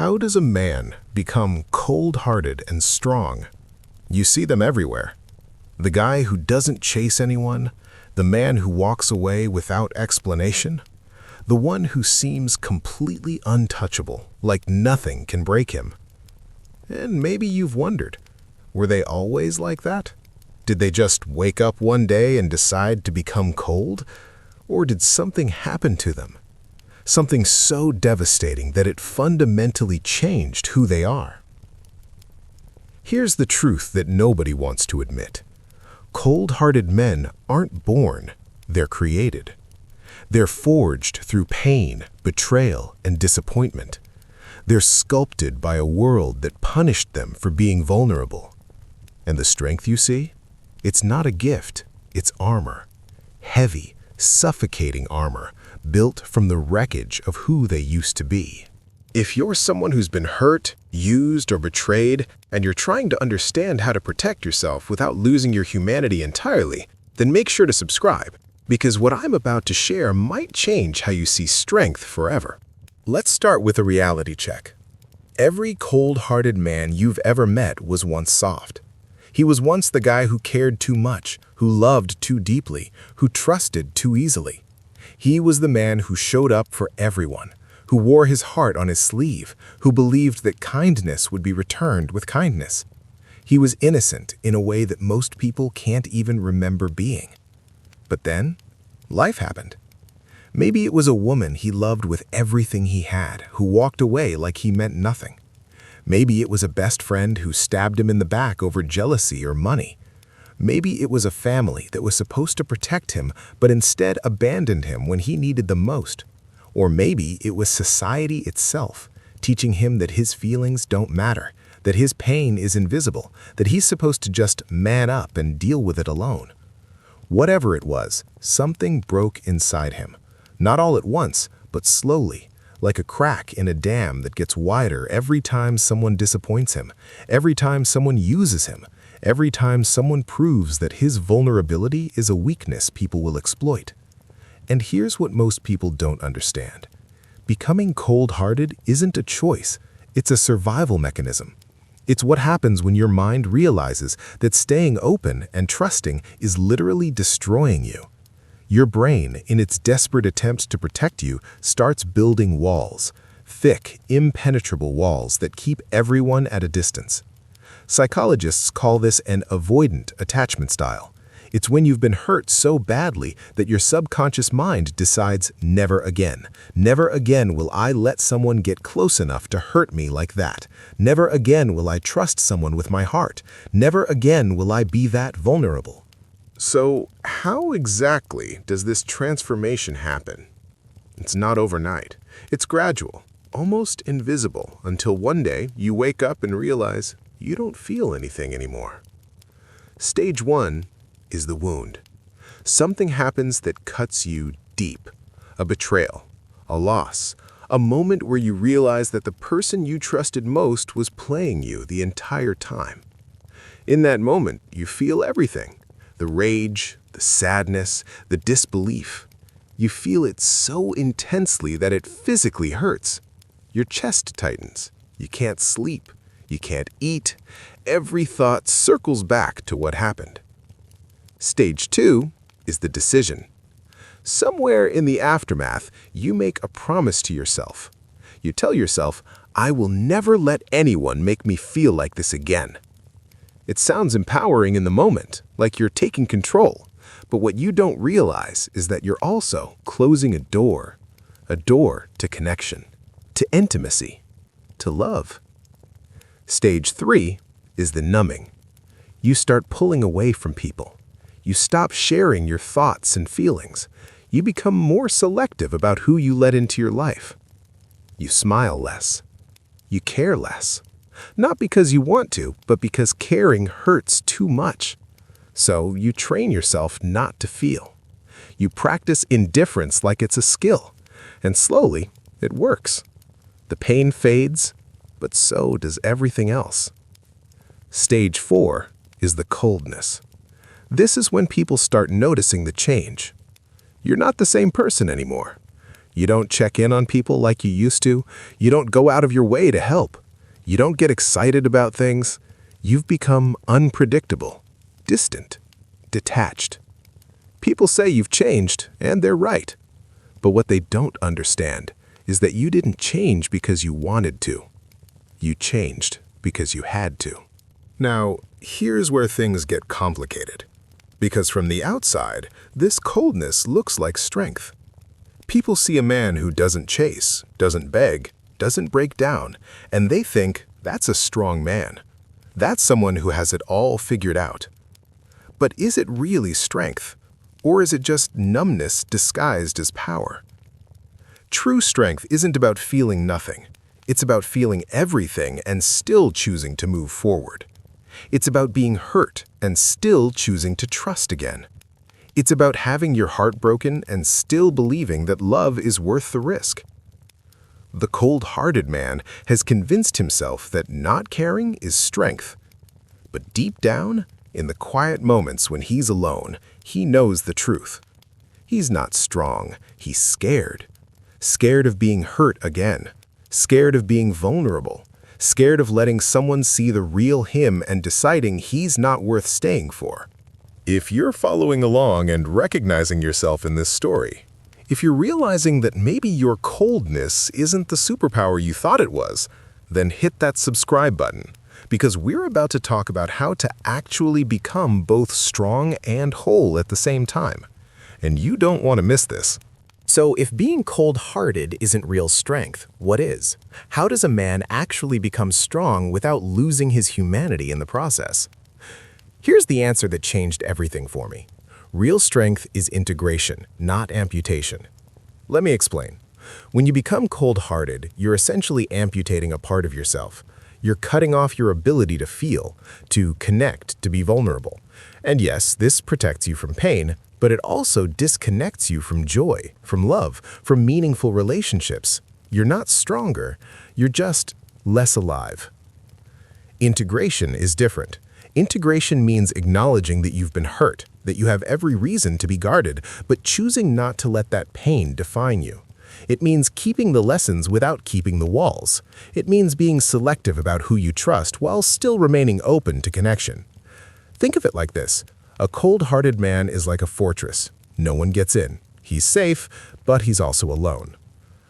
How does a man become cold-hearted and strong? You see them everywhere. The guy who doesn't chase anyone, the man who walks away without explanation, the one who seems completely untouchable, like nothing can break him. And maybe you've wondered, were they always like that? Did they just wake up one day and decide to become cold? Or did something happen to them? Something so devastating that it fundamentally changed who they are. Here's the truth that nobody wants to admit. Cold-hearted men aren't born, they're created. They're forged through pain, betrayal, and disappointment. They're sculpted by a world that punished them for being vulnerable. And the strength you see? It's not a gift, it's armor. Heavy, suffocating armor, built from the wreckage of who they used to be. If you're someone who's been hurt, used, or betrayed, and you're trying to understand how to protect yourself without losing your humanity entirely, then make sure to subscribe, because what I'm about to share might change how you see strength forever. Let's start with a reality check. Every cold-hearted man you've ever met was once soft. He was once the guy who cared too much, who loved too deeply, who trusted too easily. He was the man who showed up for everyone, who wore his heart on his sleeve, who believed that kindness would be returned with kindness. He was innocent in a way that most people can't even remember being. But then, life happened. Maybe it was a woman he loved with everything he had, who walked away like he meant nothing. Maybe it was a best friend who stabbed him in the back over jealousy or money. Maybe it was a family that was supposed to protect him, but instead abandoned him when he needed them most. Or maybe it was society itself, teaching him that his feelings don't matter, that his pain is invisible, that he's supposed to just man up and deal with it alone. Whatever it was, something broke inside him. Not all at once, but slowly, like a crack in a dam that gets wider every time someone disappoints him, every time someone uses him, every time someone proves that his vulnerability is a weakness people will exploit. And here's what most people don't understand. Becoming cold-hearted isn't a choice, it's a survival mechanism. It's what happens when your mind realizes that staying open and trusting is literally destroying you. Your brain, in its desperate attempts to protect you, starts building walls, thick, impenetrable walls that keep everyone at a distance. Psychologists call this an avoidant attachment style. It's when you've been hurt so badly that your subconscious mind decides, never again. Never again will I let someone get close enough to hurt me like that. Never again will I trust someone with my heart. Never again will I be that vulnerable. So, how exactly does this transformation happen? It's not overnight. It's gradual, almost invisible, until one day you wake up and realize you don't feel anything anymore. Stage 1 is the wound. Something happens that cuts you deep. A betrayal, a loss, a moment where you realize that the person you trusted most was playing you the entire time. In that moment, you feel everything. The rage, the sadness, the disbelief. You feel it so intensely that it physically hurts. Your chest tightens. You can't sleep. You can't eat. Every thought circles back to what happened. Stage 2 is the decision. Somewhere in the aftermath, you make a promise to yourself. You tell yourself, I will never let anyone make me feel like this again. It sounds empowering in the moment, like you're taking control, but what you don't realize is that you're also closing a door to connection, to intimacy, to love. Stage 3 is the numbing. You start pulling away from people. You stop sharing your thoughts and feelings. You become more selective about who you let into your life. You smile less. You care less. Not because you want to, but because caring hurts too much. So you train yourself not to feel. You practice indifference like it's a skill, and slowly it works. The pain fades, but so does everything else. Stage 4 is the coldness. This is when people start noticing the change. You're not the same person anymore. You don't check in on people like you used to. You don't go out of your way to help. You don't get excited about things. You've become unpredictable, distant, detached. People say you've changed, and they're right. But what they don't understand is that you didn't change because you wanted to. You changed because you had to. Now, here's where things get complicated. Because from the outside, this coldness looks like strength. People see a man who doesn't chase, doesn't beg, doesn't break down, and they think that's a strong man. That's someone who has it all figured out. But is it really strength? Or is it just numbness disguised as power? True strength isn't about feeling nothing. It's about feeling everything and still choosing to move forward. It's about being hurt and still choosing to trust again. It's about having your heart broken and still believing that love is worth the risk. The cold-hearted man has convinced himself that not caring is strength. But deep down, in the quiet moments when he's alone, he knows the truth. He's not strong, he's scared. Scared of being hurt again. Scared of being vulnerable. Scared of letting someone see the real him and deciding he's not worth staying for. If you're following along and recognizing yourself in this story, if you're realizing that maybe your coldness isn't the superpower you thought it was, then hit that subscribe button, because we're about to talk about how to actually become both strong and whole at the same time. And you don't want to miss this. So if being cold-hearted isn't real strength, what is? How does a man actually become strong without losing his humanity in the process? Here's the answer that changed everything for me. Real strength is integration, not amputation. Let me explain. When you become cold-hearted, you're essentially amputating a part of yourself. You're cutting off your ability to feel, to connect, to be vulnerable. And yes, this protects you from pain, but it also disconnects you from joy, from love, from meaningful relationships. You're not stronger, you're just less alive. Integration is different. Integration means acknowledging that you've been hurt, that you have every reason to be guarded, but choosing not to let that pain define you. It means keeping the lessons without keeping the walls. It means being selective about who you trust while still remaining open to connection. Think of it like this. A cold-hearted man is like a fortress. No one gets in. He's safe, but he's also alone.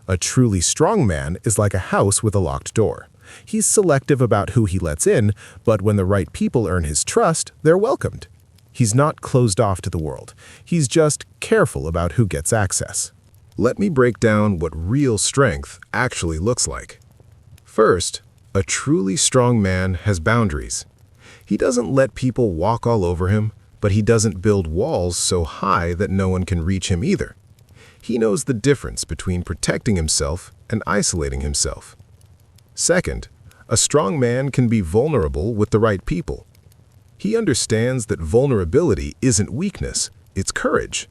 A truly strong man is like a house with a locked door. He's selective about who he lets in, but when the right people earn his trust, they're welcomed. He's not closed off to the world. He's just careful about who gets access. Let me break down what real strength actually looks like. First, a truly strong man has boundaries. He doesn't let people walk all over him, but he doesn't build walls so high that no one can reach him either. He knows the difference between protecting himself and isolating himself. Second, a strong man can be vulnerable with the right people. He understands that vulnerability isn't weakness, it's courage.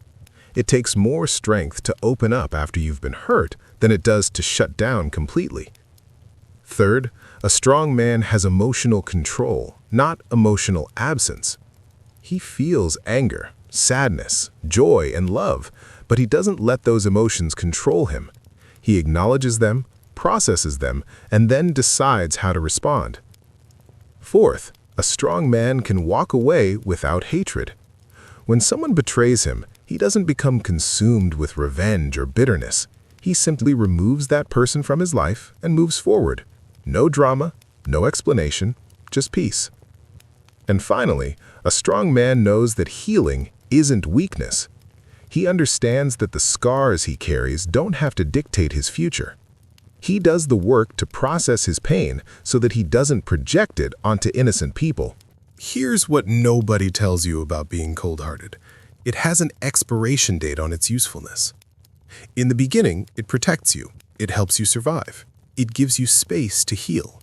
It takes more strength to open up after you've been hurt than it does to shut down completely. Third, a strong man has emotional control, not emotional absence. He feels anger, sadness, joy, and love, but he doesn't let those emotions control him. He acknowledges them, processes them, and then decides how to respond. Fourth, a strong man can walk away without hatred. When someone betrays him, he doesn't become consumed with revenge or bitterness. He simply removes that person from his life and moves forward. No drama, no explanation, just peace. And finally, a strong man knows that healing isn't weakness. He understands that the scars he carries don't have to dictate his future. He does the work to process his pain so that he doesn't project it onto innocent people. Here's what nobody tells you about being cold-hearted. It has an expiration date on its usefulness. In the beginning, it protects you. It helps you survive. It gives you space to heal.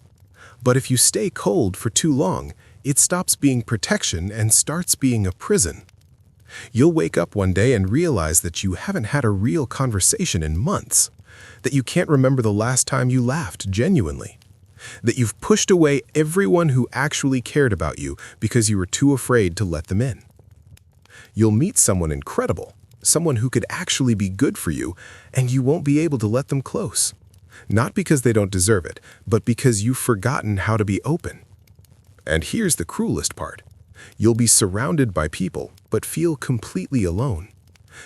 But if you stay cold for too long, it stops being protection and starts being a prison. You'll wake up one day and realize that you haven't had a real conversation in months, that you can't remember the last time you laughed genuinely, that you've pushed away everyone who actually cared about you because you were too afraid to let them in. You'll meet someone incredible, someone who could actually be good for you, and you won't be able to let them close. Not because they don't deserve it, but because you've forgotten how to be open. And here's the cruelest part. You'll be surrounded by people, but feel completely alone.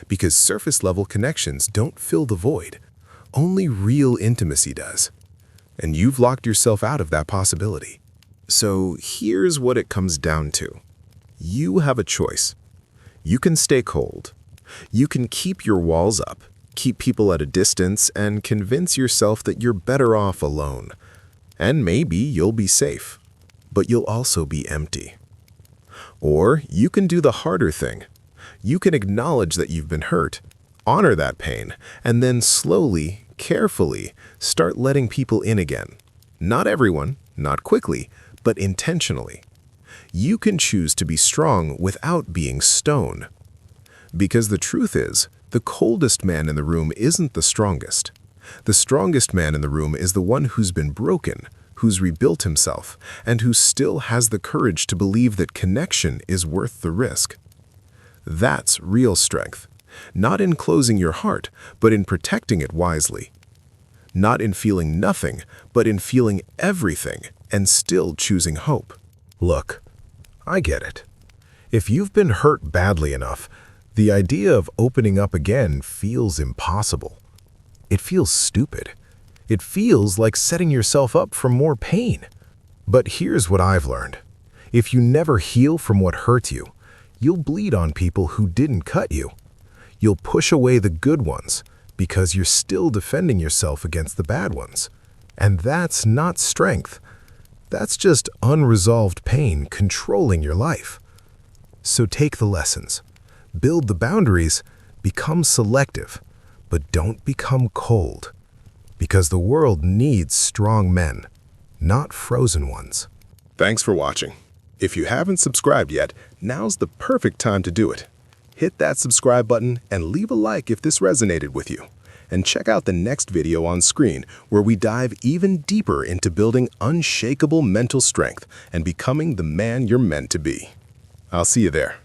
Because surface-level connections don't fill the void. Only real intimacy does. And you've locked yourself out of that possibility. So here's what it comes down to. You have a choice. You can stay cold. You can keep your walls up, keep people at a distance, and convince yourself that you're better off alone. And maybe you'll be safe, but you'll also be empty. Or you can do the harder thing. You can acknowledge that you've been hurt, honor that pain, and then slowly, carefully, start letting people in again. Not everyone, not quickly, but intentionally. You can choose to be strong without being stone. Because the truth is, the coldest man in the room isn't the strongest. The strongest man in the room is the one who's been broken, who's rebuilt himself, and who still has the courage to believe that connection is worth the risk. That's real strength. Not in closing your heart, but in protecting it wisely. Not in feeling nothing, but in feeling everything and still choosing hope. Look, I get it. If you've been hurt badly enough, the idea of opening up again feels impossible. It feels stupid. It feels like setting yourself up for more pain. But here's what I've learned. If you never heal from what hurts you, you'll bleed on people who didn't cut you. You'll push away the good ones because you're still defending yourself against the bad ones. And that's not strength. That's just unresolved pain controlling your life. So take the lessons. Build the boundaries, become selective, but don't become cold. Because the world needs strong men, not frozen ones. Thanks for watching. If you haven't subscribed yet, now's the perfect time to do it. Hit that subscribe button and leave a like if this resonated with you. And check out the next video on screen where we dive even deeper into building unshakable mental strength and becoming the man you're meant to be. I'll see you there.